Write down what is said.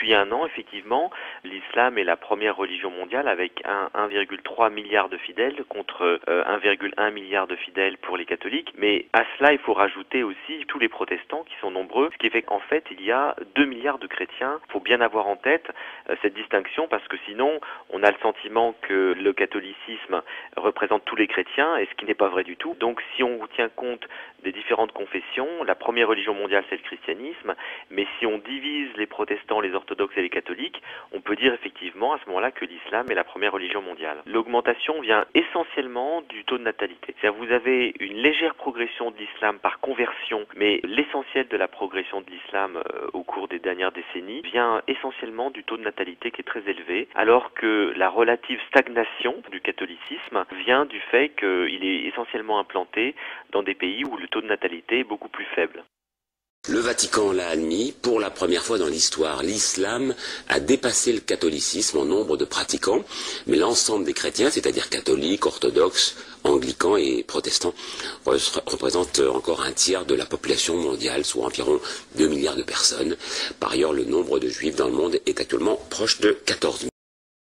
Depuis un an, effectivement, l'islam est la première religion mondiale avec 1,3 milliard de fidèles contre 1,1 milliard de fidèles pour les catholiques. Mais à cela, il faut rajouter aussi tous les protestants qui sont nombreux, ce qui fait qu'en fait, il y a 2 milliards de chrétiens. Il faut bien avoir en tête cette distinction parce que sinon, on a le sentiment que le catholicisme représente tous les chrétiens, et ce qui n'est pas vrai du tout. Donc si on tient compte des différentes confessions, la première religion mondiale c'est le christianisme, mais si on divise les protestants, les orthodoxes et les catholiques, on peut dire effectivement à ce moment-là que l'islam est la première religion mondiale. L'augmentation vient essentiellement du taux de natalité. C'est-à-dire vous avez une légère progression de l'islam par conversion, mais l'essentiel de la progression de l'islam au cours des dernières décennies vient essentiellement du taux de natalité qui est très élevé, alors que la relative stagnation du catholicisme vient du fait qu'il est essentiellement implanté dans des pays où le taux de natalité est beaucoup plus faible. Le Vatican l'a admis, pour la première fois dans l'histoire, l'islam a dépassé le catholicisme en nombre de pratiquants, mais l'ensemble des chrétiens, c'est-à-dire catholiques, orthodoxes, anglicans et protestants, représentent encore un tiers de la population mondiale, soit environ 2 milliards de personnes. Par ailleurs, le nombre de juifs dans le monde est actuellement proche de 14 000.